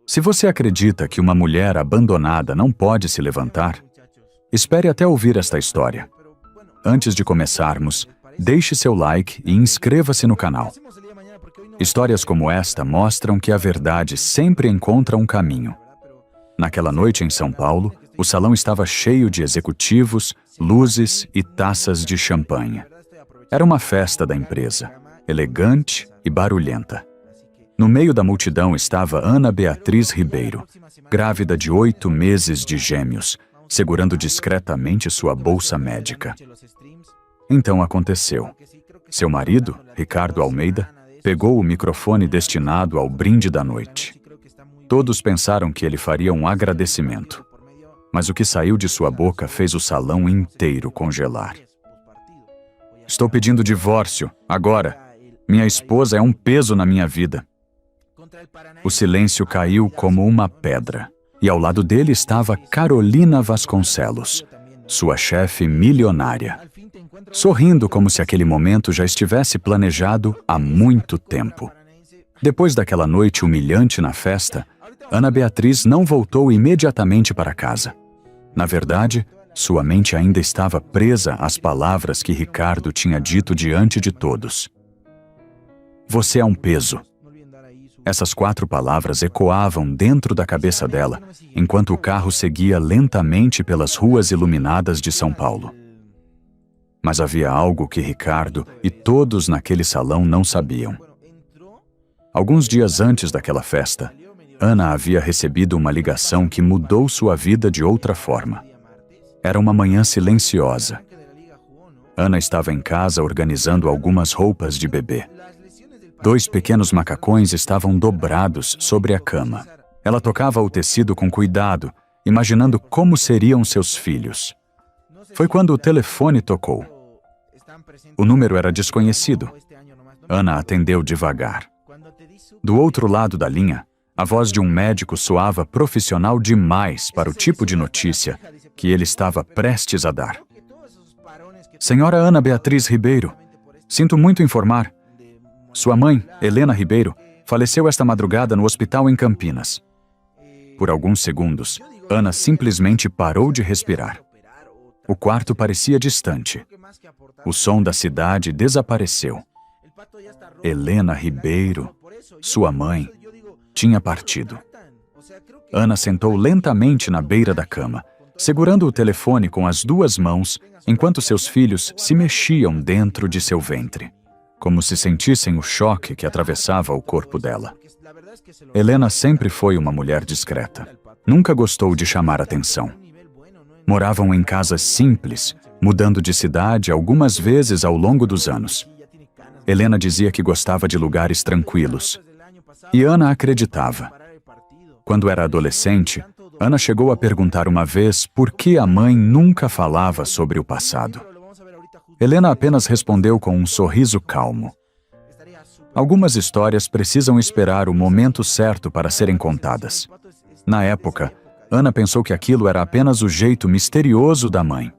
Se você acredita que uma mulher abandonada não pode se levantar, espere até ouvir esta história. Antes de começarmos, deixe seu like e inscreva-se no canal. Histórias como esta mostram que a verdade sempre encontra um caminho. Naquela noite em São Paulo, o salão estava cheio de executivos, luzes e taças de champanhe. Era uma festa da empresa, elegante e barulhenta. No meio da multidão estava Ana Beatriz Ribeiro, grávida de 8 meses de gêmeos, segurando discretamente sua bolsa médica. Então aconteceu. Seu marido, Ricardo Almeida, pegou o microfone destinado ao brinde da noite. Todos pensaram que ele faria um agradecimento, mas o que saiu de sua boca fez o salão inteiro congelar. Estou pedindo divórcio, agora. Minha esposa é um peso na minha vida. O silêncio caiu como uma pedra, e ao lado dele estava Carolina Vasconcelos, sua chefe milionária, sorrindo como se aquele momento já estivesse planejado há muito tempo. Depois daquela noite humilhante na festa, Ana Beatriz não voltou imediatamente para casa. Na verdade, sua mente ainda estava presa às palavras que Ricardo tinha dito diante de todos. Você é um peso. Essas 4 palavras ecoavam dentro da cabeça dela, enquanto o carro seguia lentamente pelas ruas iluminadas de São Paulo. Mas havia algo que Ricardo e todos naquele salão não sabiam. Alguns dias antes daquela festa, Ana havia recebido uma ligação que mudou sua vida de outra forma. Era uma manhã silenciosa. Ana estava em casa organizando algumas roupas de bebê. 2 pequenos macacões estavam dobrados sobre a cama. Ela tocava o tecido com cuidado, imaginando como seriam seus filhos. Foi quando o telefone tocou. O número era desconhecido. Ana atendeu devagar. Do outro lado da linha, a voz de um médico soava profissional demais para o tipo de notícia que ele estava prestes a dar. Senhora Ana Beatriz Ribeiro, sinto muito informar. Sua mãe, Helena Ribeiro, faleceu esta madrugada no hospital em Campinas. Por alguns segundos, Ana simplesmente parou de respirar. O quarto parecia distante. O som da cidade desapareceu. Helena Ribeiro, sua mãe, tinha partido. Ana sentou lentamente na beira da cama, segurando o telefone com as 2 mãos, enquanto seus filhos se mexiam dentro de seu ventre, como se sentissem o choque que atravessava o corpo dela. Helena sempre foi uma mulher discreta. Nunca gostou de chamar atenção. Moravam em casas simples, mudando de cidade algumas vezes ao longo dos anos. Helena dizia que gostava de lugares tranquilos. E Ana acreditava. Quando era adolescente, Ana chegou a perguntar uma vez por que a mãe nunca falava sobre o passado. Helena apenas respondeu com um sorriso calmo. Algumas histórias precisam esperar o momento certo para serem contadas. Na época, Ana pensou que aquilo era apenas o jeito misterioso da mãe.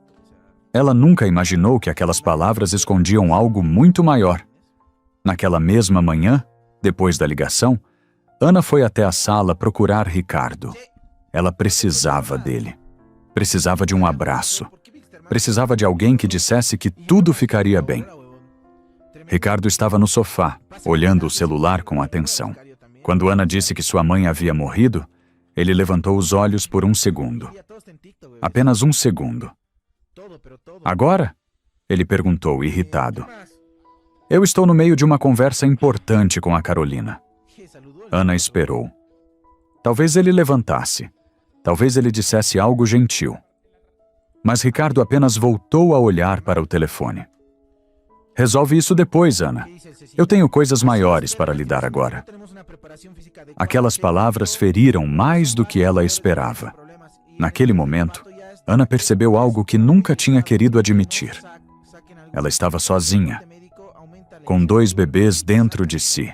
Ela nunca imaginou que aquelas palavras escondiam algo muito maior. Naquela mesma manhã, depois da ligação, Ana foi até a sala procurar Ricardo. Ela precisava dele. Precisava de um abraço. Precisava de alguém que dissesse que tudo ficaria bem. Ricardo estava no sofá, olhando o celular com atenção. Quando Ana disse que sua mãe havia morrido, ele levantou os olhos por um segundo. Apenas um segundo. Agora? Ele perguntou, irritado. Eu estou no meio de uma conversa importante com a Carolina. Ana esperou. Talvez ele levantasse. Talvez ele dissesse algo gentil. Mas Ricardo apenas voltou a olhar para o telefone. Resolve isso depois, Ana. Eu tenho coisas maiores para lidar agora. Aquelas palavras feriram mais do que ela esperava. Naquele momento, Ana percebeu algo que nunca tinha querido admitir. Ela estava sozinha, com 2 bebês dentro de si,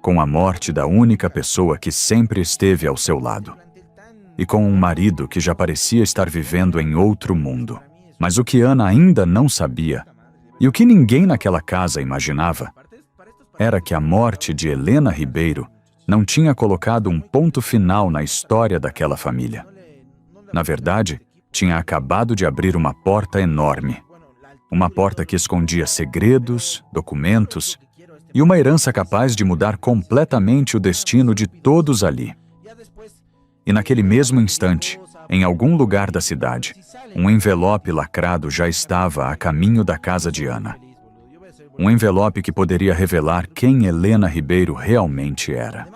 com a morte da única pessoa que sempre esteve ao seu lado, e com um marido que já parecia estar vivendo em outro mundo. Mas o que Ana ainda não sabia, e o que ninguém naquela casa imaginava, era que a morte de Helena Ribeiro não tinha colocado um ponto final na história daquela família. Na verdade, tinha acabado de abrir uma porta enorme. Uma porta que escondia segredos, documentos e uma herança capaz de mudar completamente o destino de todos ali. E naquele mesmo instante, em algum lugar da cidade, um envelope lacrado já estava a caminho da casa de Ana. Um envelope que poderia revelar quem Helena Ribeiro realmente era.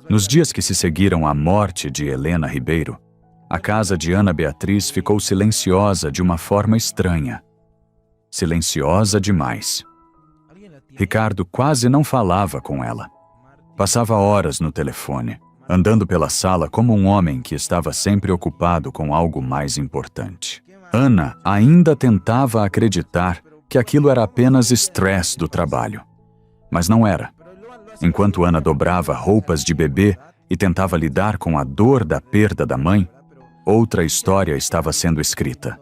Nos dias que se seguiram à morte de Helena Ribeiro, a casa de Ana Beatriz ficou silenciosa de uma forma estranha. Silenciosa demais. Ricardo quase não falava com ela. Passava horas no telefone, andando pela sala como um homem que estava sempre ocupado com algo mais importante. Ana ainda tentava acreditar que aquilo era apenas estresse do trabalho. Mas não era. Enquanto Ana dobrava roupas de bebê e tentava lidar com a dor da perda da mãe, outra história estava sendo escrita,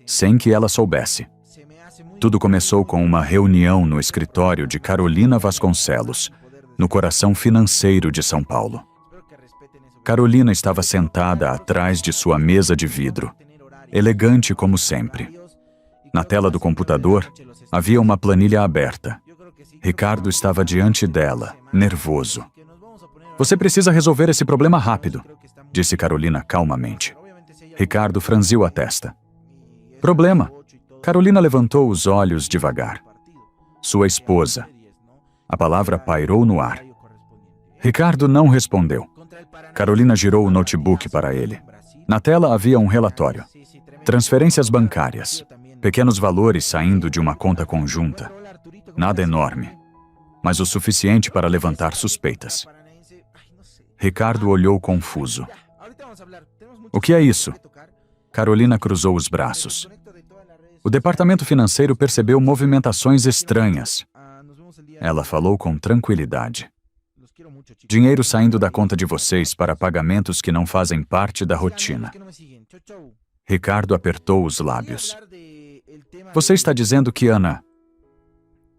sem que ela soubesse. Tudo começou com uma reunião no escritório de Carolina Vasconcelos, no coração financeiro de São Paulo. Carolina estava sentada atrás de sua mesa de vidro, elegante como sempre. Na tela do computador, havia uma planilha aberta. Ricardo estava diante dela, nervoso. "Você precisa resolver esse problema rápido", disse Carolina calmamente. Ricardo franziu a testa. "Problema?" Carolina levantou os olhos devagar. "Sua esposa." A palavra pairou no ar. Ricardo não respondeu. Carolina girou o notebook para ele. Na tela havia um relatório. Transferências bancárias. Pequenos valores saindo de uma conta conjunta. Nada enorme, mas o suficiente para levantar suspeitas. Ricardo olhou confuso. "O que é isso?" Carolina cruzou os braços. "O departamento financeiro percebeu movimentações estranhas." Ela falou com tranquilidade. "Dinheiro saindo da conta de vocês para pagamentos que não fazem parte da rotina." Ricardo apertou os lábios. "Você está dizendo que Ana..."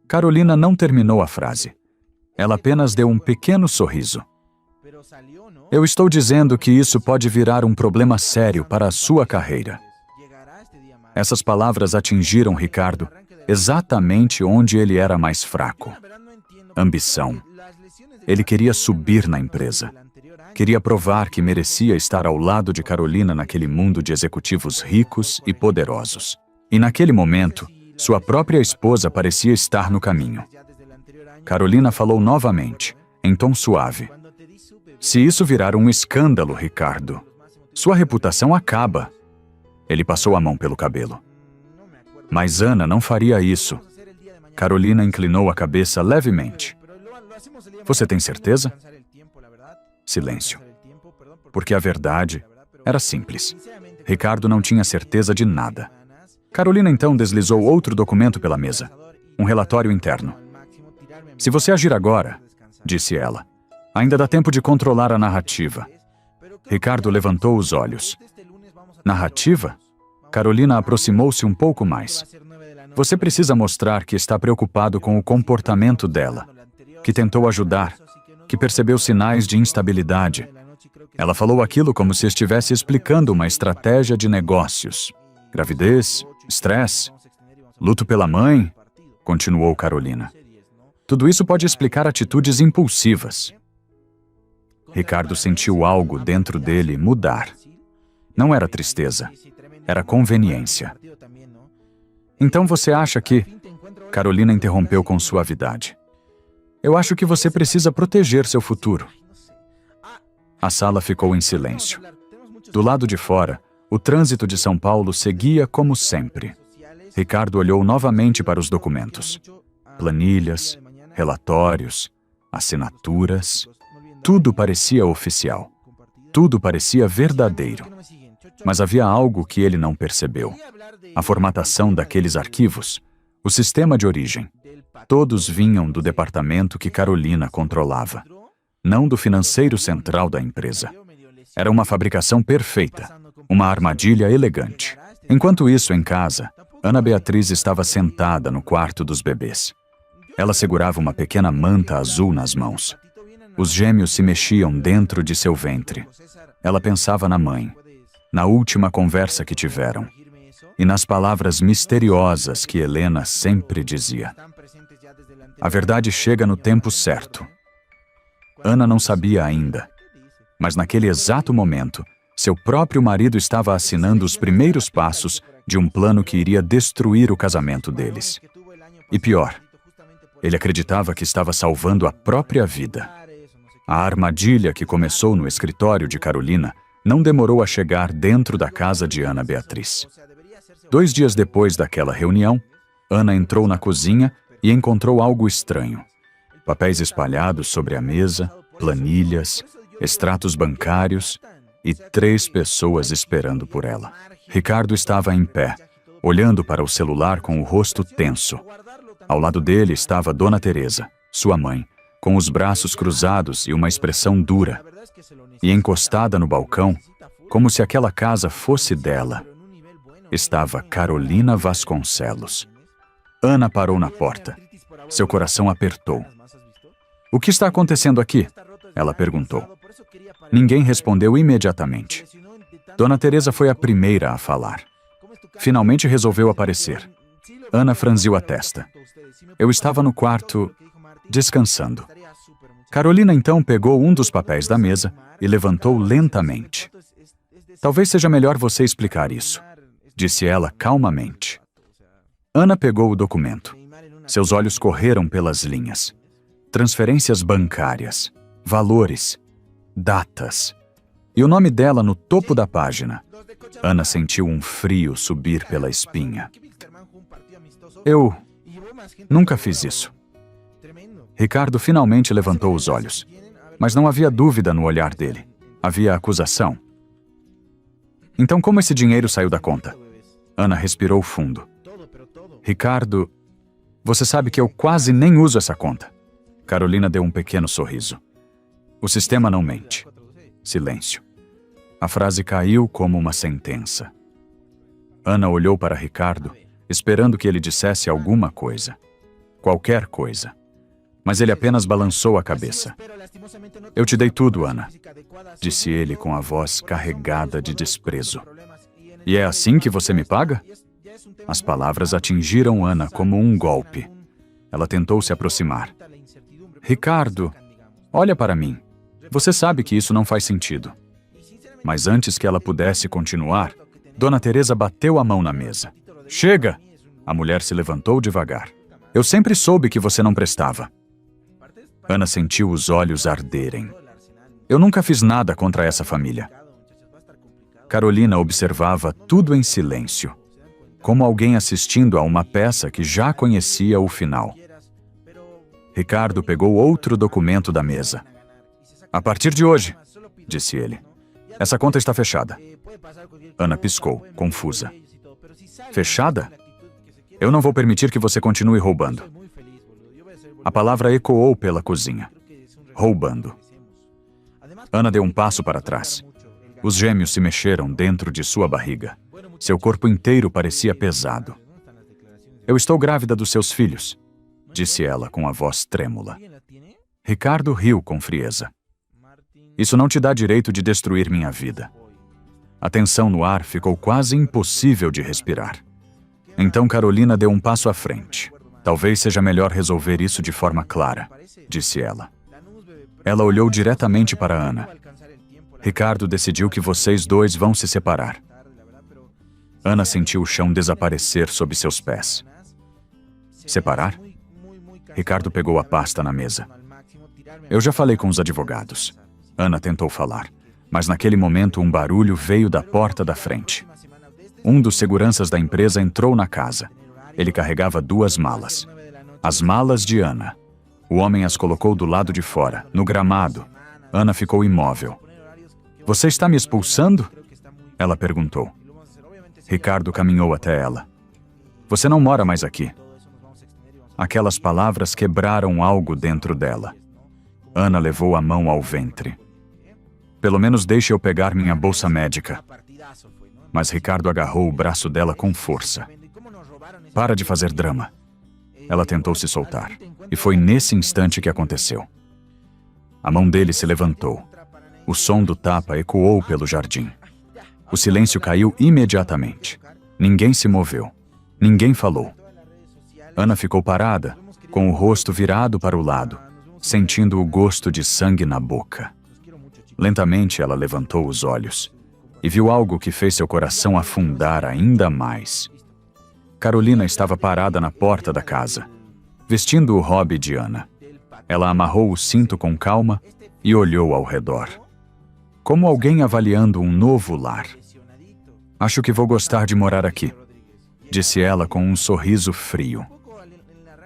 Carolina não terminou a frase. Ela apenas deu um pequeno sorriso. "Eu estou dizendo que isso pode virar um problema sério para a sua carreira." Essas palavras atingiram Ricardo exatamente onde ele era mais fraco. Ambição. Ele queria subir na empresa. Queria provar que merecia estar ao lado de Carolina naquele mundo de executivos ricos e poderosos. E naquele momento, sua própria esposa parecia estar no caminho. Carolina falou novamente, em tom suave. "Se isso virar um escândalo, Ricardo, sua reputação acaba." Ele passou a mão pelo cabelo. "Mas Ana não faria isso." Carolina inclinou a cabeça levemente. "Você tem certeza?" Silêncio. Porque a verdade era simples. Ricardo não tinha certeza de nada. Carolina então deslizou outro documento pela mesa. Um relatório interno. "Se você agir agora", disse ela, "ainda dá tempo de controlar a narrativa." Ricardo levantou os olhos. "Narrativa?" Carolina aproximou-se um pouco mais. "Você precisa mostrar que está preocupado com o comportamento dela, que tentou ajudar, que percebeu sinais de instabilidade." Ela falou aquilo como se estivesse explicando uma estratégia de negócios. "Gravidez, estresse, luto pela mãe", continuou Carolina. "Tudo isso pode explicar atitudes impulsivas." Ricardo sentiu algo dentro dele mudar. Não era tristeza. Era conveniência. "Então você acha que..." Carolina interrompeu com suavidade. "Eu acho que você precisa proteger seu futuro." A sala ficou em silêncio. Do lado de fora, o trânsito de São Paulo seguia como sempre. Ricardo olhou novamente para os documentos. Planilhas, relatórios, assinaturas. Tudo parecia oficial. Tudo parecia verdadeiro. Mas havia algo que ele não percebeu. A formatação daqueles arquivos, o sistema de origem. Todos vinham do departamento que Carolina controlava, não do financeiro central da empresa. Era uma fabricação perfeita, uma armadilha elegante. Enquanto isso, em casa, Ana Beatriz estava sentada no quarto dos bebês. Ela segurava uma pequena manta azul nas mãos. Os gêmeos se mexiam dentro de seu ventre. Ela pensava na mãe, na última conversa que tiveram, e nas palavras misteriosas que Helena sempre dizia. A verdade chega no tempo certo. Ana não sabia ainda, mas naquele exato momento, seu próprio marido estava assinando os primeiros passos de um plano que iria destruir o casamento deles. E pior, ele acreditava que estava salvando a própria vida. A armadilha que começou no escritório de Carolina não demorou a chegar dentro da casa de Ana Beatriz. 2 dias depois daquela reunião, Ana entrou na cozinha e encontrou algo estranho. Papéis espalhados sobre a mesa, planilhas, extratos bancários e 3 pessoas esperando por ela. Ricardo estava em pé, olhando para o celular com o rosto tenso. Ao lado dele estava Dona Teresa, sua mãe, com os braços cruzados e uma expressão dura. E encostada no balcão, como se aquela casa fosse dela, estava Carolina Vasconcelos. Ana parou na porta. Seu coração apertou. "O que está acontecendo aqui?" ela perguntou. Ninguém respondeu imediatamente. Dona Teresa foi a primeira a falar. Finalmente resolveu aparecer. Ana franziu a testa. "Eu estava no quarto, descansando." Carolina então pegou um dos papéis da mesa e levantou lentamente. "Talvez seja melhor você explicar isso", disse ela calmamente. Ana pegou o documento. Seus olhos correram pelas linhas. Transferências bancárias, valores, datas. E o nome dela no topo da página. Ana sentiu um frio subir pela espinha. "Eu nunca fiz isso." Ricardo finalmente levantou os olhos. Mas não havia dúvida no olhar dele. Havia acusação. "Então como esse dinheiro saiu da conta?" Ana respirou fundo. "Ricardo, você sabe que eu quase nem uso essa conta." Carolina deu um pequeno sorriso. "O sistema não mente." Silêncio. A frase caiu como uma sentença. Ana olhou para Ricardo, esperando que ele dissesse alguma coisa. Qualquer coisa. Mas ele apenas balançou a cabeça. "Eu te dei tudo, Ana", disse ele com a voz carregada de desprezo. "E é assim que você me paga?" As palavras atingiram Ana como um golpe. Ela tentou se aproximar. "Ricardo, olha para mim. Você sabe que isso não faz sentido." Mas antes que ela pudesse continuar, Dona Teresa bateu a mão na mesa. "Chega!" A mulher se levantou devagar. "Eu sempre soube que você não prestava." Ana sentiu os olhos arderem. "Eu nunca fiz nada contra essa família." Carolina observava tudo em silêncio, como alguém assistindo a uma peça que já conhecia o final. Ricardo pegou outro documento da mesa. "A partir de hoje", disse ele, "essa conta está fechada." Ana piscou, confusa. "Fechada? Eu não vou permitir que você continue roubando." A palavra ecoou pela cozinha. Roubando. Ana deu um passo para trás. Os gêmeos se mexeram dentro de sua barriga. Seu corpo inteiro parecia pesado. "Eu estou grávida dos seus filhos", disse ela com a voz trêmula. Ricardo riu com frieza. "Isso não te dá direito de destruir minha vida." A tensão no ar ficou quase impossível de respirar. Então Carolina deu um passo à frente. "Talvez seja melhor resolver isso de forma clara", disse ela. Ela olhou diretamente para Ana. "Ricardo decidiu que vocês dois vão se separar." Ana sentiu o chão desaparecer sob seus pés. "Separar?" Ricardo pegou a pasta na mesa. "Eu já falei com os advogados." Ana tentou falar, mas naquele momento um barulho veio da porta da frente. Um dos seguranças da empresa entrou na casa. Ele carregava 2 malas. As malas de Ana. O homem as colocou do lado de fora, no gramado. Ana ficou imóvel. "Você está me expulsando?" ela perguntou. Ricardo caminhou até ela. "Você não mora mais aqui." Aquelas palavras quebraram algo dentro dela. Ana levou a mão ao ventre. "Pelo menos deixe eu pegar minha bolsa médica." Mas Ricardo agarrou o braço dela com força. "Para de fazer drama." Ela tentou se soltar. E foi nesse instante que aconteceu. A mão dele se levantou. O som do tapa ecoou pelo jardim. O silêncio caiu imediatamente. Ninguém se moveu. Ninguém falou. Ana ficou parada, com o rosto virado para o lado, sentindo o gosto de sangue na boca. Lentamente ela levantou os olhos e viu algo que fez seu coração afundar ainda mais. Carolina estava parada na porta da casa, vestindo o hobby de Ana. Ela amarrou o cinto com calma e olhou ao redor, como alguém avaliando um novo lar. "Acho que vou gostar de morar aqui", disse ela com um sorriso frio.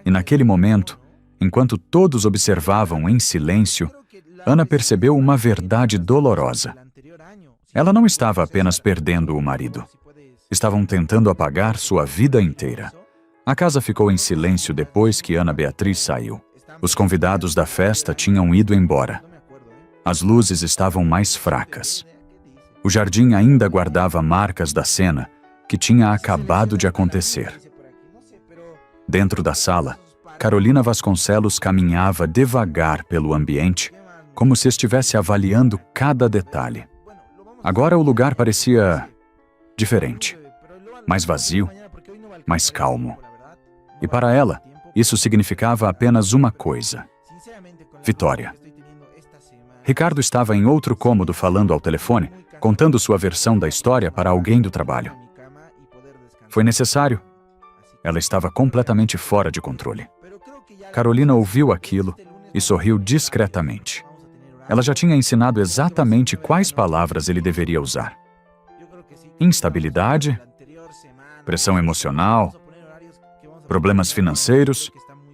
E naquele momento, enquanto todos observavam em silêncio, Ana percebeu uma verdade dolorosa. Ela não estava apenas perdendo o marido. Estavam tentando apagar sua vida inteira. A casa ficou em silêncio depois que Ana Beatriz saiu. Os convidados da festa tinham ido embora. As luzes estavam mais fracas. O jardim ainda guardava marcas da cena que tinha acabado de acontecer. Dentro da sala, Carolina Vasconcelos caminhava devagar pelo ambiente, como se estivesse avaliando cada detalhe. Agora o lugar parecia diferente, mais vazio, mais calmo. E para ela, isso significava apenas uma coisa: vitória. Ricardo estava em outro cômodo falando ao telefone, contando sua versão da história para alguém do trabalho. Foi necessário. Ela estava completamente fora de controle. Carolina ouviu aquilo e sorriu discretamente. Ela já tinha ensinado exatamente quais palavras ele deveria usar. Instabilidade, pressão emocional, problemas financeiros,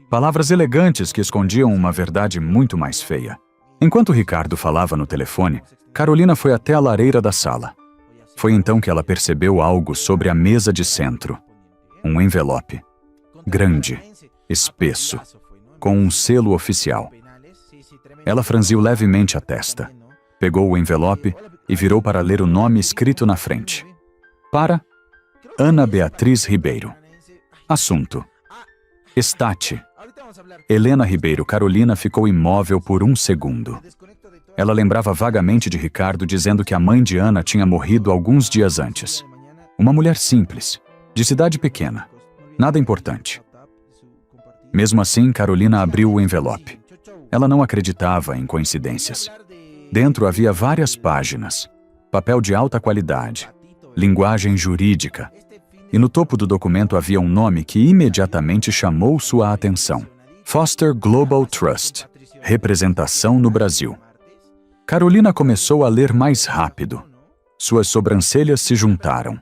palavras elegantes que escondiam uma verdade muito mais feia. Enquanto Ricardo falava no telefone, Carolina foi até a lareira da sala. Foi então que ela percebeu algo sobre a mesa de centro. Um envelope. Grande, espesso, com um selo oficial. Ela franziu levemente a testa, pegou o envelope e virou para ler o nome escrito na frente. Para Ana Beatriz Ribeiro. Assunto: Estate. Helena Ribeiro. Carolina ficou imóvel por um segundo. Ela lembrava vagamente de Ricardo dizendo que a mãe de Ana tinha morrido alguns dias antes. Uma mulher simples, de cidade pequena. Nada importante. Mesmo assim, Carolina abriu o envelope. Ela não acreditava em coincidências. Dentro havia várias páginas, papel de alta qualidade, linguagem jurídica. E no topo do documento havia um nome que imediatamente chamou sua atenção: Foster Global Trust, representação no Brasil. Carolina começou a ler mais rápido. Suas sobrancelhas se juntaram.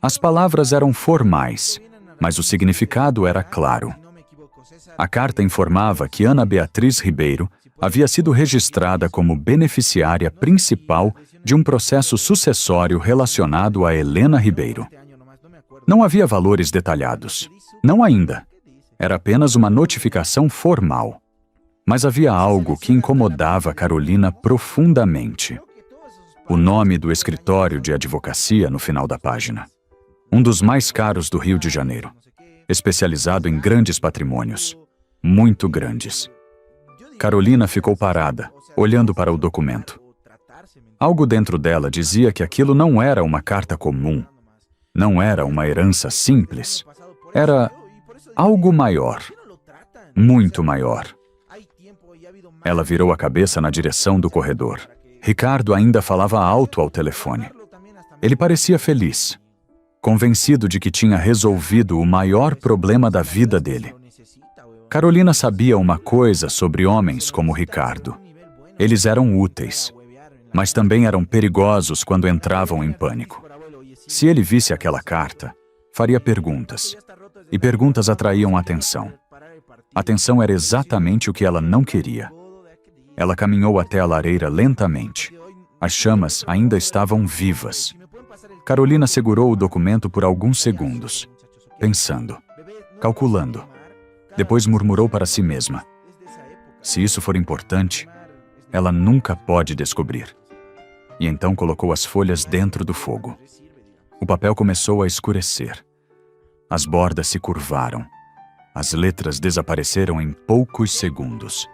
As palavras eram formais, mas o significado era claro. A carta informava que Ana Beatriz Ribeiro havia sido registrada como beneficiária principal de um processo sucessório relacionado a Helena Ribeiro. Não havia valores detalhados. Não ainda. Era apenas uma notificação formal. Mas havia algo que incomodava Carolina profundamente. O nome do escritório de advocacia no final da página. Um dos mais caros do Rio de Janeiro. Especializado em grandes patrimônios. Muito grandes. Carolina ficou parada, olhando para o documento. Algo dentro dela dizia que aquilo não era uma carta comum. Não era uma herança simples. Era algo maior. Muito maior. Ela virou a cabeça na direção do corredor. Ricardo ainda falava alto ao telefone. Ele parecia feliz, convencido de que tinha resolvido o maior problema da vida dele. Carolina sabia uma coisa sobre homens como Ricardo. Eles eram úteis, mas também eram perigosos quando entravam em pânico. Se ele visse aquela carta, faria perguntas. E perguntas atraíam atenção. Atenção era exatamente o que ela não queria. Ela caminhou até a lareira lentamente. As chamas ainda estavam vivas. Carolina segurou o documento por alguns segundos, pensando, calculando. Depois murmurou para si mesma: se isso for importante, ela nunca pode descobrir. E então colocou as folhas dentro do fogo. O papel começou a escurecer. As bordas se curvaram. As letras desapareceram em poucos segundos.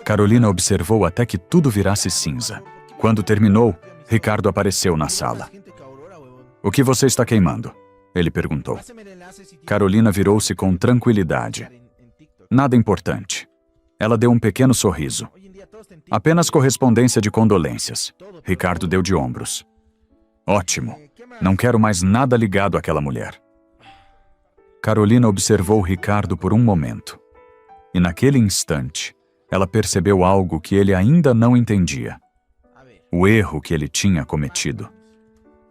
Carolina observou até que tudo virasse cinza. Quando terminou, Ricardo apareceu na sala. "O que você está queimando?" ele perguntou. Carolina virou-se com tranquilidade. "Nada importante." Ela deu um pequeno sorriso. "Apenas correspondência de condolências." Ricardo deu de ombros. "Ótimo. Não quero mais nada ligado àquela mulher." Carolina observou Ricardo por um momento. E naquele instante, ela percebeu algo que ele ainda não entendia. O erro que ele tinha cometido.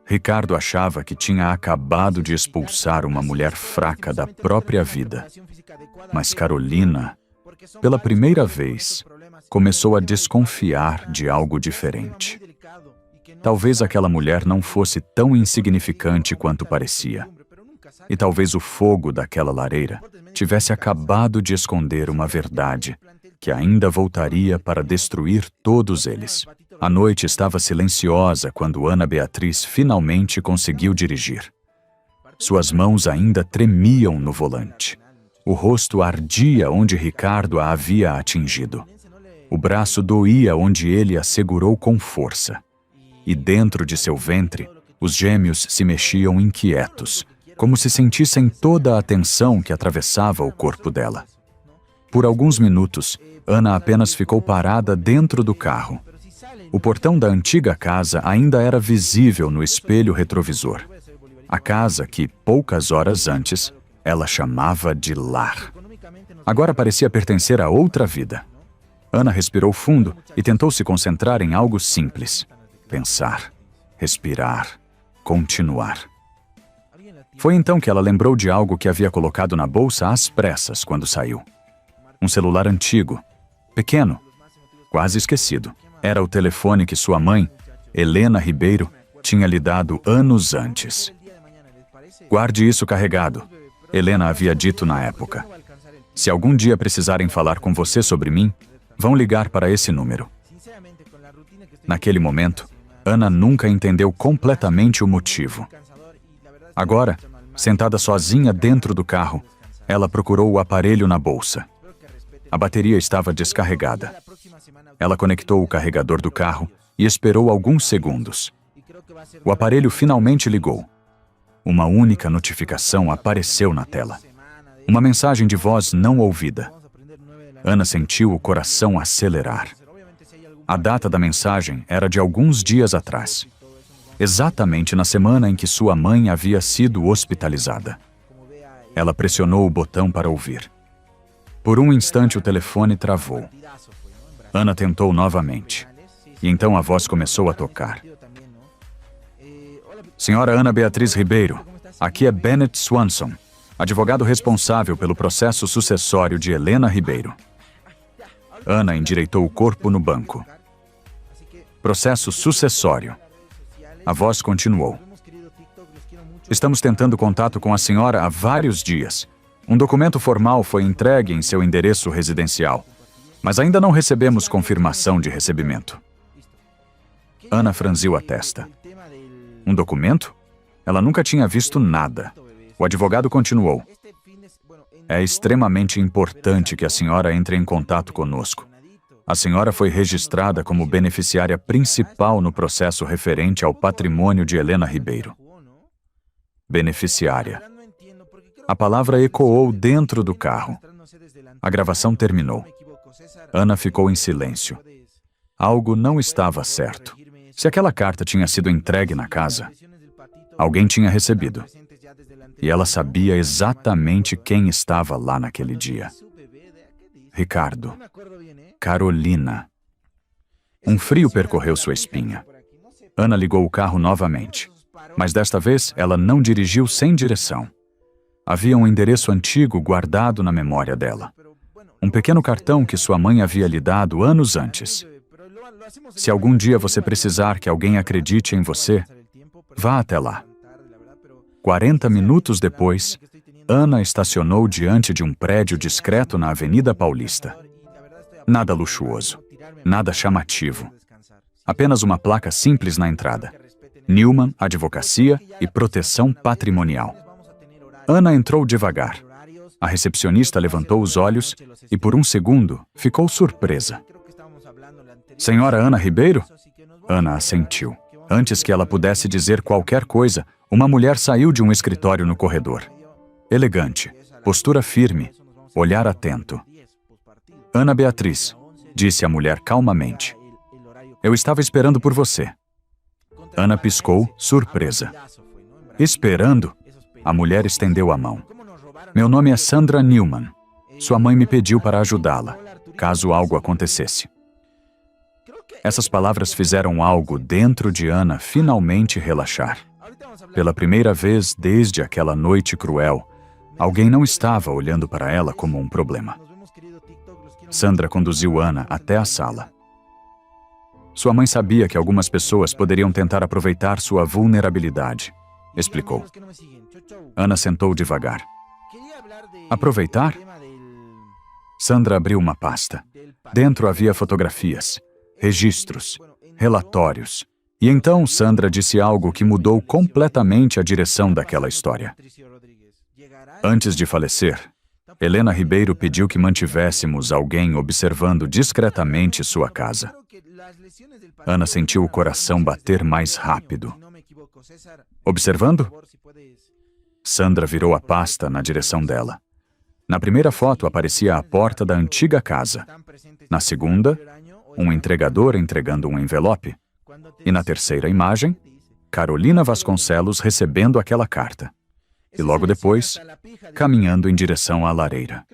Ricardo achava que tinha acabado de expulsar uma mulher fraca da própria vida. Mas Carolina, pela primeira vez, começou a desconfiar de algo diferente. Talvez aquela mulher não fosse tão insignificante quanto parecia. E talvez o fogo daquela lareira tivesse acabado de esconder uma verdade que ainda voltaria para destruir todos eles. A noite estava silenciosa quando Ana Beatriz finalmente conseguiu dirigir. Suas mãos ainda tremiam no volante. O rosto ardia onde Ricardo a havia atingido. O braço doía onde ele a segurou com força. E dentro de seu ventre, os gêmeos se mexiam inquietos, como se sentissem toda a tensão que atravessava o corpo dela. Por alguns minutos, Ana apenas ficou parada dentro do carro. O portão da antiga casa ainda era visível no espelho retrovisor. A casa que, poucas horas antes, ela chamava de lar. Agora parecia pertencer a outra vida. Ana respirou fundo e tentou se concentrar em algo simples. Pensar, respirar, continuar. Foi então que ela lembrou de algo que havia colocado na bolsa às pressas quando saiu. Um celular antigo, pequeno, quase esquecido. Era o telefone que sua mãe, Helena Ribeiro, tinha lhe dado anos antes. "Guarde isso carregado", Helena havia dito na época. "Se algum dia precisarem falar com você sobre mim, vão ligar para esse número." Naquele momento, Ana nunca entendeu completamente o motivo. Agora, sentada sozinha dentro do carro, ela procurou o aparelho na bolsa. A bateria estava descarregada. Ela conectou o carregador do carro e esperou alguns segundos. O aparelho finalmente ligou. Uma única notificação apareceu na tela. Uma mensagem de voz não ouvida. Ana sentiu o coração acelerar. A data da mensagem era de alguns dias atrás. Exatamente na semana em que sua mãe havia sido hospitalizada. Ela pressionou o botão para ouvir. Por um instante o telefone travou. Ana tentou novamente. E então a voz começou a tocar. "Senhora Ana Beatriz Ribeiro, aqui é Bennett Swanson, advogado responsável pelo processo sucessório de Helena Ribeiro." Ana endireitou o corpo no banco. "Processo sucessório." A voz continuou. "Estamos tentando contato com a senhora há vários dias. Um documento formal foi entregue em seu endereço residencial, mas ainda não recebemos confirmação de recebimento." Ana franziu a testa. Um documento? Ela nunca tinha visto nada. O advogado continuou. "É extremamente importante que a senhora entre em contato conosco. A senhora foi registrada como beneficiária principal no processo referente ao patrimônio de Helena Ribeiro." Beneficiária. A palavra ecoou dentro do carro. A gravação terminou. Ana ficou em silêncio. Algo não estava certo. Se aquela carta tinha sido entregue na casa, alguém tinha recebido. E ela sabia exatamente quem estava lá naquele dia. Ricardo. Carolina. Um frio percorreu sua espinha. Ana ligou o carro novamente. Mas desta vez, ela não dirigiu sem direção. Havia um endereço antigo guardado na memória dela. Um pequeno cartão que sua mãe havia lhe dado anos antes. Se algum dia você precisar que alguém acredite em você, vá até lá. 40 minutos depois, Ana estacionou diante de um prédio discreto na Avenida Paulista. Nada luxuoso, nada chamativo. Apenas uma placa simples na entrada. Newman Advocacia e Proteção Patrimonial. Ana entrou devagar. A recepcionista levantou os olhos e, por um segundo, ficou surpresa. Senhora Ana Ribeiro? Ana assentiu. Antes que ela pudesse dizer qualquer coisa, uma mulher saiu de um escritório no corredor. Elegante, postura firme, olhar atento. Ana Beatriz, disse a mulher calmamente. Eu estava esperando por você. Ana piscou, surpresa. Esperando? A mulher estendeu a mão. Meu nome é Sandra Newman. Sua mãe me pediu para ajudá-la, caso algo acontecesse. Essas palavras fizeram algo dentro de Ana finalmente relaxar. Pela primeira vez desde aquela noite cruel, alguém não estava olhando para ela como um problema. Sandra conduziu Ana até a sala. Sua mãe sabia que algumas pessoas poderiam tentar aproveitar sua vulnerabilidade, explicou. Ana sentou devagar. Aproveitar? Sandra abriu uma pasta. Dentro havia fotografias, registros, relatórios. E então Sandra disse algo que mudou completamente a direção daquela história. Antes de falecer, Helena Ribeiro pediu que mantivéssemos alguém observando discretamente sua casa. Ana sentiu o coração bater mais rápido. Observando? Sandra virou a pasta na direção dela. Na primeira foto aparecia a porta da antiga casa. Na segunda, um entregador entregando um envelope. E na terceira imagem, Carolina Vasconcelos recebendo aquela carta. E logo depois, caminhando em direção à lareira.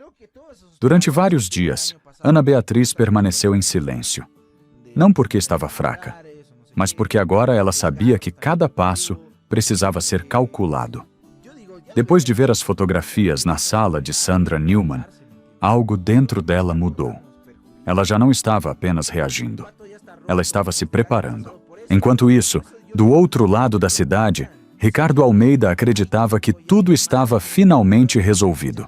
Durante vários dias, Ana Beatriz permaneceu em silêncio. Não porque estava fraca, mas porque agora ela sabia que cada passo precisava ser calculado. Depois de ver as fotografias na sala de Sandra Newman, algo dentro dela mudou. Ela já não estava apenas reagindo. Ela estava se preparando. Enquanto isso, do outro lado da cidade, Ricardo Almeida acreditava que tudo estava finalmente resolvido.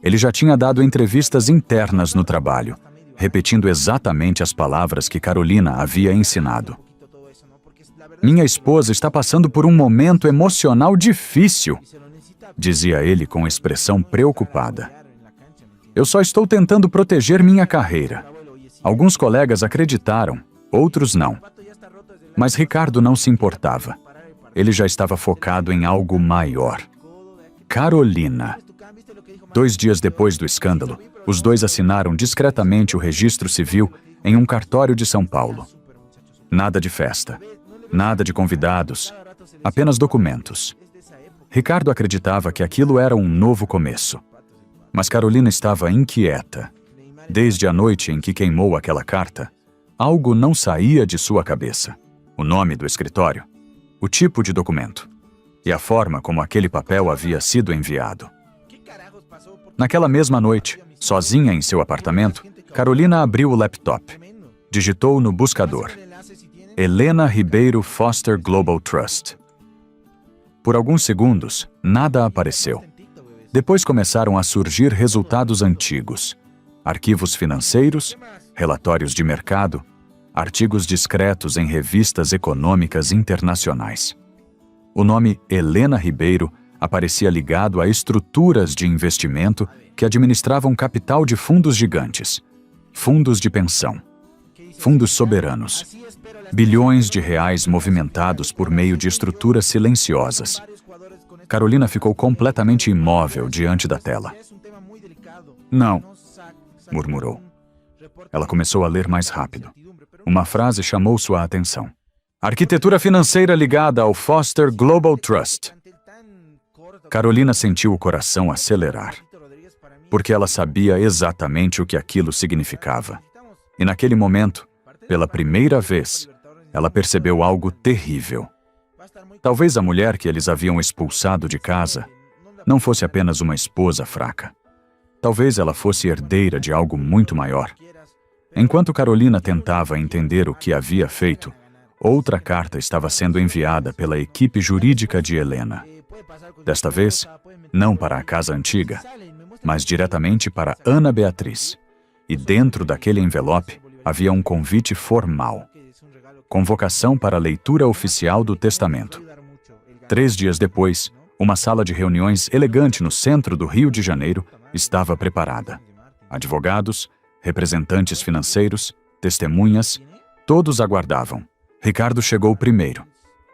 Ele já tinha dado entrevistas internas no trabalho, repetindo exatamente as palavras que Carolina havia ensinado. Minha esposa está passando por um momento emocional difícil, dizia ele com expressão preocupada. Eu só estou tentando proteger minha carreira. Alguns colegas acreditaram, outros não. Mas Ricardo não se importava. Ele já estava focado em algo maior. Carolina. 2 dias depois do escândalo, os dois assinaram discretamente o registro civil em um cartório de São Paulo. Nada de festa, nada de convidados, apenas documentos. Ricardo acreditava que aquilo era um novo começo. Mas Carolina estava inquieta. Desde a noite em que queimou aquela carta, algo não saía de sua cabeça. O nome do escritório, o tipo de documento e a forma como aquele papel havia sido enviado. Naquela mesma noite, sozinha em seu apartamento, Carolina abriu o laptop. Digitou no buscador: Helena Ribeiro Foster Global Trust. Por alguns segundos, nada apareceu. Depois começaram a surgir resultados antigos. Arquivos financeiros, relatórios de mercado, artigos discretos em revistas econômicas internacionais. O nome Helena Ribeiro aparecia ligado a estruturas de investimento que administravam capital de fundos gigantes, fundos de pensão, fundos soberanos, bilhões de reais movimentados por meio de estruturas silenciosas. Carolina ficou completamente imóvel diante da tela. Não, murmurou. Ela começou a ler mais rápido. Uma frase chamou sua atenção. Arquitetura financeira ligada ao Foster Global Trust. Carolina sentiu o coração acelerar, porque ela sabia exatamente o que aquilo significava. E naquele momento, pela primeira vez, ela percebeu algo terrível. Talvez a mulher que eles haviam expulsado de casa não fosse apenas uma esposa fraca. Talvez ela fosse herdeira de algo muito maior. Enquanto Carolina tentava entender o que havia feito, outra carta estava sendo enviada pela equipe jurídica de Helena. Desta vez, não para a casa antiga, mas diretamente para Ana Beatriz. E dentro daquele envelope havia um convite formal. Convocação para a leitura oficial do testamento. 3 dias depois, uma sala de reuniões elegante no centro do Rio de Janeiro estava preparada. Advogados, representantes financeiros, testemunhas, todos aguardavam. Ricardo chegou primeiro.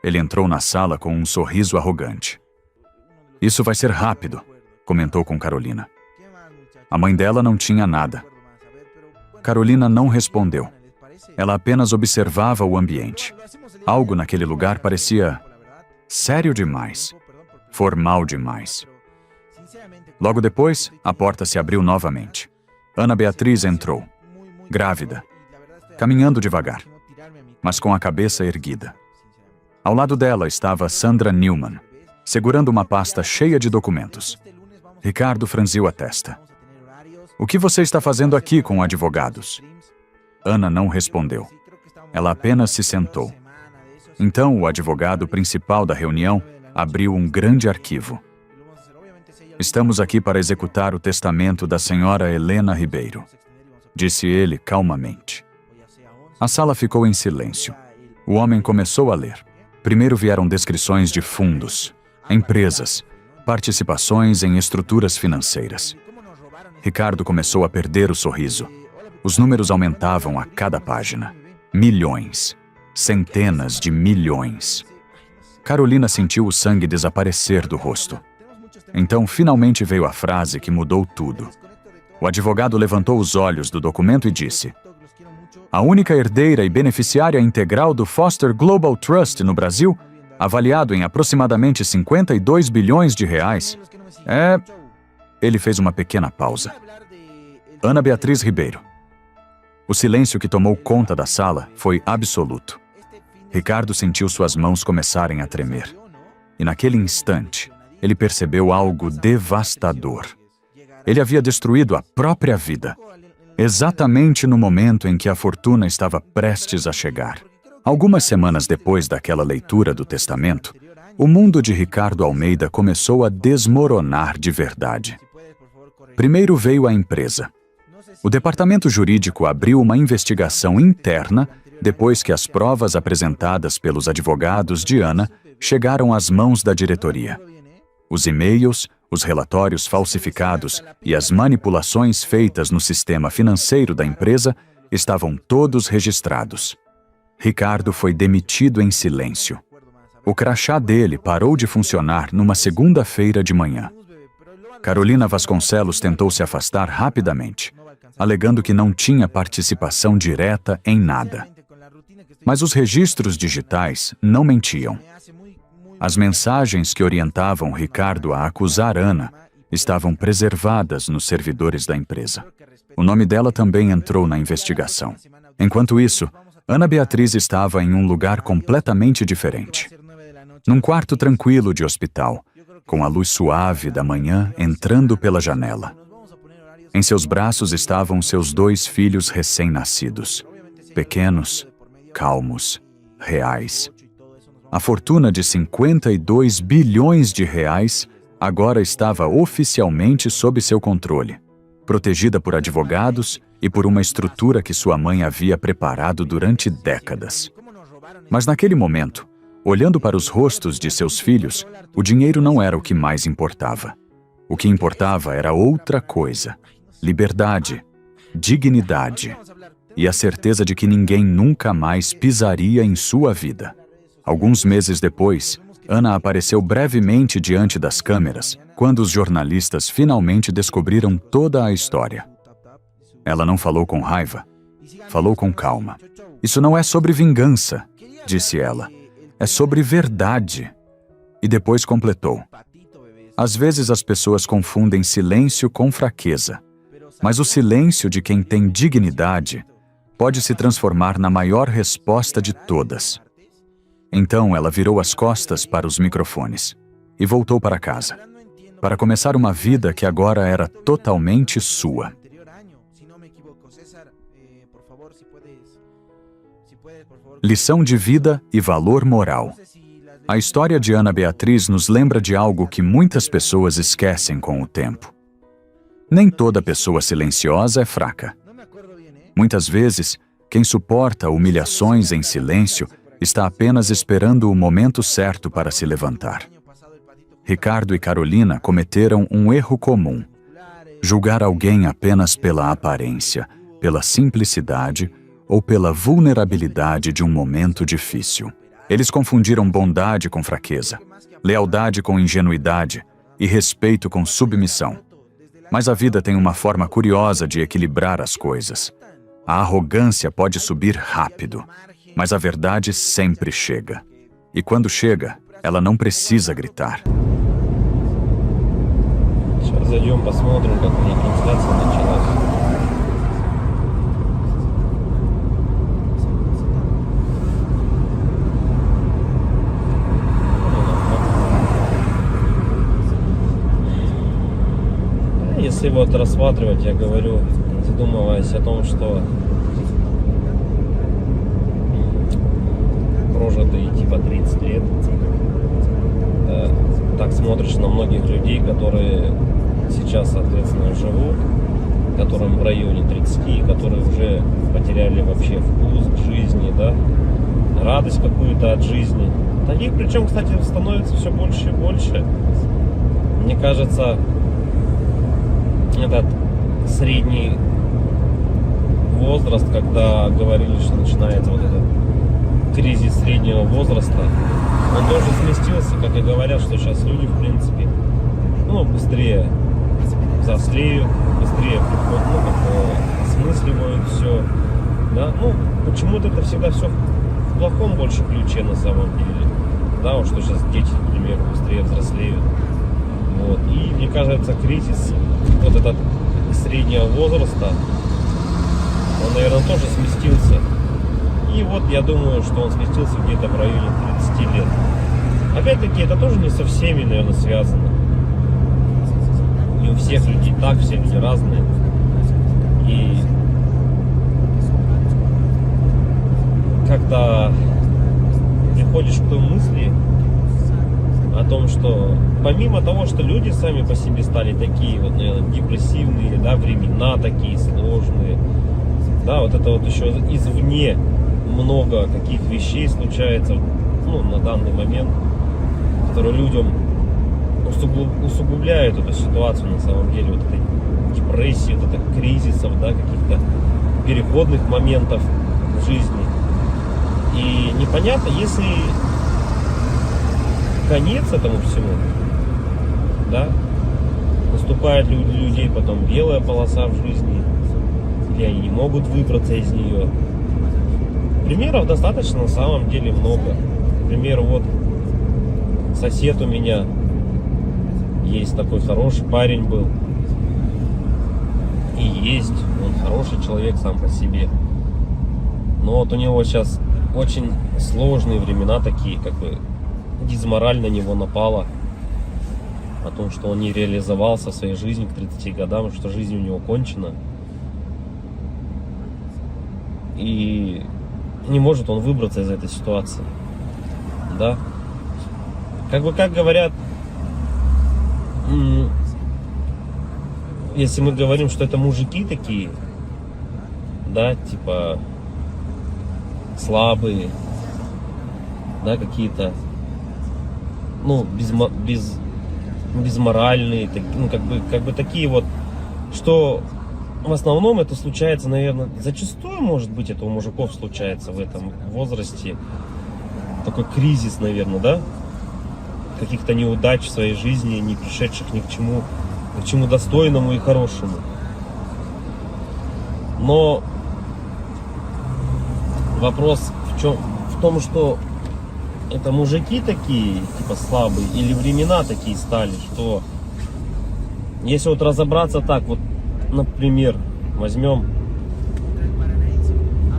Ele entrou na sala com um sorriso arrogante. Isso vai ser rápido, comentou com Carolina. A mãe dela não tinha nada. Carolina não respondeu. Ela apenas observava o ambiente. Algo naquele lugar parecia sério demais, formal demais. Logo depois, a porta se abriu novamente. Ana Beatriz entrou, grávida, caminhando devagar, mas com a cabeça erguida. Ao lado dela estava Sandra Newman, segurando uma pasta cheia de documentos. Ricardo franziu a testa. O que você está fazendo aqui com advogados? Ana não respondeu. Ela apenas se sentou. Então, o advogado principal da reunião abriu um grande arquivo. Estamos aqui para executar o testamento da senhora Helena Ribeiro, disse ele calmamente. A sala ficou em silêncio. O homem começou a ler. Primeiro vieram descrições de fundos, empresas, participações em estruturas financeiras. Ricardo começou a perder o sorriso. Os números aumentavam a cada página. Milhões. Centenas de milhões. Carolina sentiu o sangue desaparecer do rosto. Então, finalmente veio a frase que mudou tudo. O advogado levantou os olhos do documento e disse: a única herdeira e beneficiária integral do Foster Global Trust no Brasil, avaliado em aproximadamente 52 bilhões de reais, é... Ele fez uma pequena pausa. Ana Beatriz Ribeiro. O silêncio que tomou conta da sala foi absoluto. Ricardo sentiu suas mãos começarem a tremer. E naquele instante, ele percebeu algo devastador. Ele havia destruído a própria vida, exatamente no momento em que a fortuna estava prestes a chegar. Algumas semanas depois daquela leitura do testamento, o mundo de Ricardo Almeida começou a desmoronar de verdade. Primeiro veio a empresa. O departamento jurídico abriu uma investigação interna depois que as provas apresentadas pelos advogados de Ana chegaram às mãos da diretoria. Os e-mails, os relatórios falsificados e as manipulações feitas no sistema financeiro da empresa estavam todos registrados. Ricardo foi demitido em silêncio. O crachá dele parou de funcionar numa segunda-feira de manhã. Carolina Vasconcelos tentou se afastar rapidamente, alegando que não tinha participação direta em nada. Mas os registros digitais não mentiam. As mensagens que orientavam Ricardo a acusar Ana estavam preservadas nos servidores da empresa. O nome dela também entrou na investigação. Enquanto isso, Ana Beatriz estava em um lugar completamente diferente. Num quarto tranquilo de hospital, com a luz suave da manhã entrando pela janela. Em seus braços estavam seus 2 filhos recém-nascidos, pequenos, calmos, reais. A fortuna de 52 bilhões de reais agora estava oficialmente sob seu controle, protegida por advogados e por uma estrutura que sua mãe havia preparado durante décadas. Mas naquele momento, olhando para os rostos de seus filhos, o dinheiro não era o que mais importava. O que importava era outra coisa: liberdade, dignidade e a certeza de que ninguém nunca mais pisaria em sua vida. Alguns meses depois, Ana apareceu brevemente diante das câmeras, quando os jornalistas finalmente descobriram toda a história. Ela não falou com raiva, falou com calma. Isso não é sobre vingança, disse ela. É sobre verdade. E depois completou. Às vezes as pessoas confundem silêncio com fraqueza, mas o silêncio de quem tem dignidade pode se transformar na maior resposta de todas. Então ela virou as costas para os microfones e voltou para casa, para começar uma vida que agora era totalmente sua. Lição de vida e valor moral. A história de Ana Beatriz nos lembra de algo que muitas pessoas esquecem com o tempo. Nem toda pessoa silenciosa é fraca. Muitas vezes, quem suporta humilhações em silêncio está apenas esperando o momento certo para se levantar. Ricardo e Carolina cometeram um erro comum: julgar alguém apenas pela aparência, pela simplicidade ou pela vulnerabilidade de um momento difícil. Eles confundiram bondade com fraqueza, lealdade com ingenuidade e respeito com submissão. Mas a vida tem uma forma curiosa de equilibrar as coisas. A arrogância pode subir rápido, mas a verdade sempre chega. E quando chega, ela não precisa gritar. Сейчас зайдем, посмотрим, как у них трансляция началась. Если вот рассматривать, я говорю, задумываясь о том, что прожитые типа 30 лет, так смотришь на многих людей, которые сейчас, соответственно, живут, которым в районе 30, которые уже потеряли вообще вкус к жизни, да, радость какую-то от жизни. Таких, причем, кстати, становится все больше и больше. Мне кажется, этот средний возраст, когда говорили, что начинается вот этот кризис среднего возраста, он тоже сместился, как и говорят, что сейчас люди, в принципе, быстрее взрослеют, быстрее осмысливают все, да, почему-то это всегда все в плохом больше ключе на самом деле, да, вот что сейчас дети, например, быстрее взрослеют, вот, и мне кажется, кризис вот этот среднего возраста, он, наверное, тоже сместился. И вот я думаю, что он сместился где-то в районе 30 лет. Опять-таки, это тоже не со всеми, наверное, связано. Не у всех людей так, все люди разные. И когда приходишь к той мысли о том, что помимо того, что люди сами по себе стали такие вот, наверное, депрессивные, да, времена такие сложные, да, вот это вот еще извне много каких вещей случается, на данный момент, которые людям усугубляют эту ситуацию на самом деле, вот этой депрессии, вот этих кризисов, да, каких-то переходных моментов в жизни. И непонятно, если конец этому всему, да, наступает у людей потом белая полоса в жизни, или они не могут выбраться из нее. Примеров достаточно на самом деле много. Например, вот сосед у меня есть такой хороший парень был, и есть, он хороший человек сам по себе, но вот у него сейчас очень сложные времена такие, как бы дизмораль на него напала о том, что он не реализовался в своей жизни к 30 годам, что жизнь у него кончена. И не может он выбраться из этой ситуации. Да? Как говорят, если мы говорим, что это мужики такие, да, типа слабые, да, какие-то, безморальные, как бы такие вот, что в основном это случается, наверное, зачастую, может быть, это у мужиков случается в этом возрасте, такой кризис, наверное, да, каких-то неудач в своей жизни, не пришедших ни к чему достойному и хорошему. Но вопрос в том, что это мужики такие, типа слабые, или времена такие стали, что если вот разобраться так, вот, например, возьмем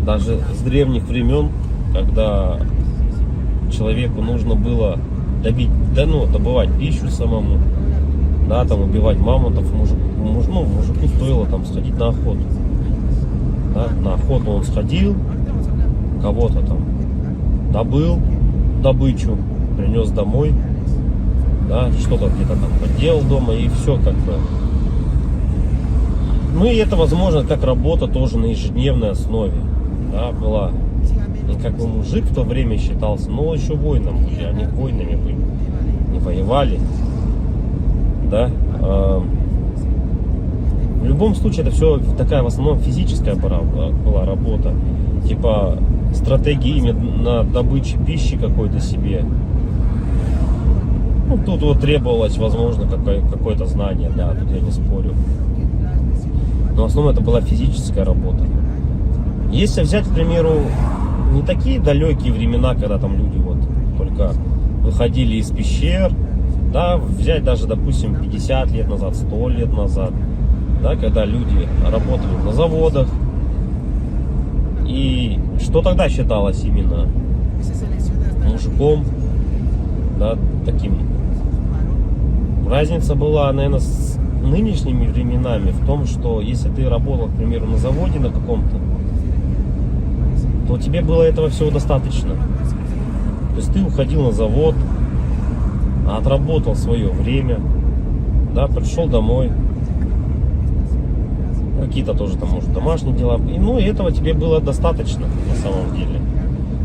даже с древних времен, когда человеку нужно было добывать пищу самому, да, там убивать мамонтов, мужику стоило там сходить на охоту. Да, на охоту он сходил, кого-то там добыл добычу, принес домой, да, что-то где-то там поделал дома, и все как бы. И это возможно как работа тоже на ежедневной основе, да, была. И как бы мужик в то время считался, еще воином были, они воинами были, не воевали, да. В любом случае это все такая в основном физическая была работа. типа стратегии именно добычи пищи какой-то себе. Ну, тут вот требовалось, возможно, какое-то знание, да, тут я не спорю. Но в основном это была физическая работа. Если взять, к примеру, не такие далекие времена, когда там люди вот только выходили из пещер, да, взять даже, допустим, 50 лет назад, 100 лет назад, да, когда люди работали на заводах, и что тогда считалось именно мужиком, да, таким. Разница была, наверное, с нынешними временами в том, что если ты работал, к примеру, на заводе на каком-то, то тебе было этого всего достаточно. То есть ты уходил на завод, отработал свое время, да, пришел домой, какие-то тоже там, может, домашние дела, и, ну, и этого тебе было достаточно на самом деле.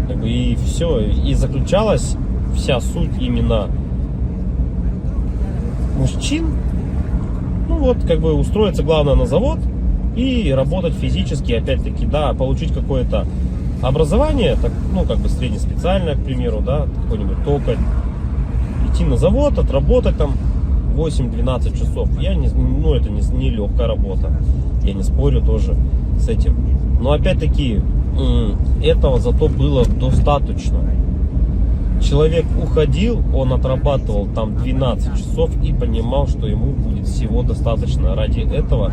Как бы, и все, и заключалась вся суть именно мужчин, ну вот, как бы устроиться главное на завод и работать физически, опять-таки, да, получить какое-то образование, так, ну, как бы среднеспециальное, к примеру, да, какой-нибудь токарь, идти на завод, отработать там 8-12 часов, ну, это не легкая работа, я не спорю тоже с этим, но опять-таки этого зато было достаточно. Человек уходил, он отрабатывал там 12 часов и понимал, что ему будет всего достаточно. Ради этого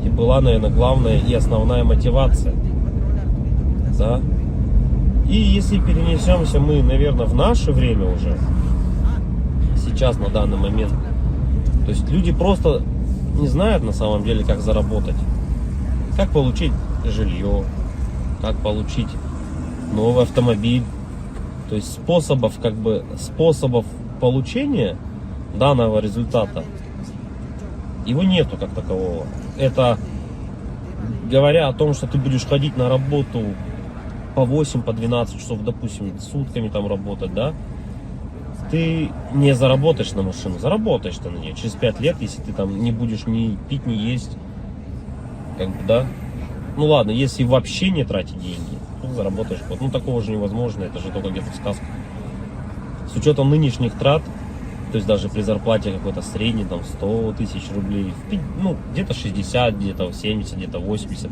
и была, наверное, главная и основная мотивация. Да? И если перенесемся мы, наверное, в наше время уже, сейчас, на данный момент, то есть люди просто не знают на самом деле, как заработать. Как получить жилье, как получить новый автомобиль. То есть способов получения данного результата его нету как такового. Это говоря о том, что ты будешь ходить на работу по 8, по 12 часов, допустим, сутками там работать, да, ты не заработаешь на машину, заработаешь ты на нее через 5 лет, если ты там не будешь ни пить, ни есть, как бы, да. Ну ладно, если вообще не тратить деньги, заработаешь. Вот, ну такого же невозможно, это же только где-то в сказках. С учетом нынешних трат, то есть даже при зарплате какой-то средней, там 100 тысяч рублей, ну где-то 60, где-то 70, где-то 80.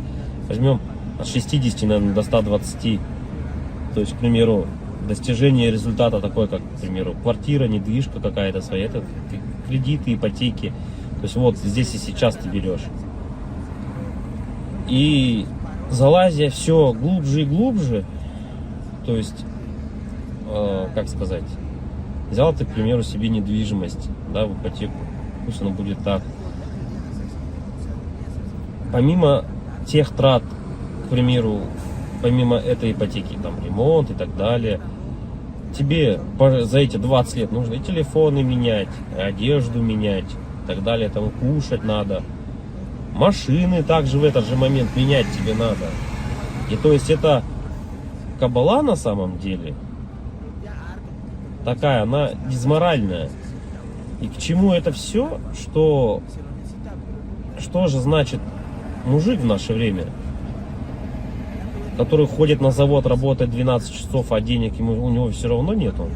Возьмем от 60, наверное, до 120. То есть, к примеру, достижение результата такой, как, к примеру, квартира, недвижка какая-то своя, это кредиты, ипотеки. То есть вот здесь и сейчас ты берешь. И залазя все глубже и глубже, то есть, как сказать, взял ты, к примеру, себе недвижимость, да, в ипотеку, пусть оно будет так. Помимо тех трат, к примеру, помимо этой ипотеки, там, ремонт и так далее, тебе за эти 20 лет нужно и телефоны менять, и одежду менять, и так далее, там, кушать надо. Машины также в этот же момент менять тебе надо. И то есть это кабала на самом деле такая, она дизморальная. И к чему это все? Что же значит мужик в наше время, который ходит на завод, работает 12 часов, а денег у него все равно нету.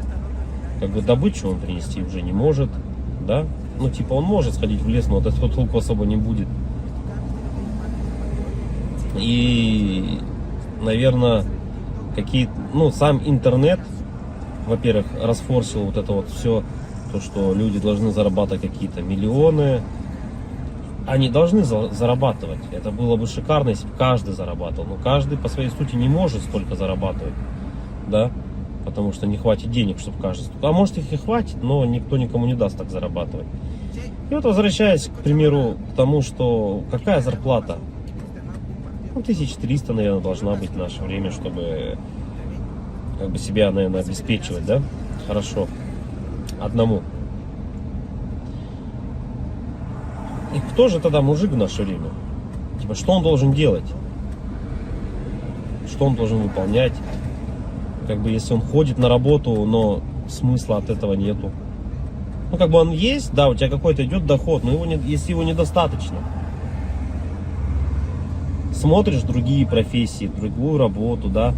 Как бы добычу он принести уже не может, да? Ну типа он может сходить в лес, но от этого толку особо не будет. И, наверное, сам интернет, во-первых, расфорсил вот это вот все, то, что люди должны зарабатывать какие-то миллионы. Они должны зарабатывать. Это было бы шикарно, если бы каждый зарабатывал. Но каждый по своей сути не может столько зарабатывать, да, потому что не хватит денег, чтобы каждый. А может их и хватит, но никто никому не даст так зарабатывать. И вот возвращаясь, к примеру, к тому, что какая зарплата? 1300, наверное, должна быть в наше время, чтобы как бы себя, наверное, обеспечивать, да? Хорошо. Одному. И кто же тогда мужик в наше время? Типа, что он должен делать? Что он должен выполнять? Как бы, если он ходит на работу, но смысла от этого нету. Ну, как бы он есть, да, у тебя какой-то идет доход, но если его недостаточно. смотришь другие профессии, другую работу, да,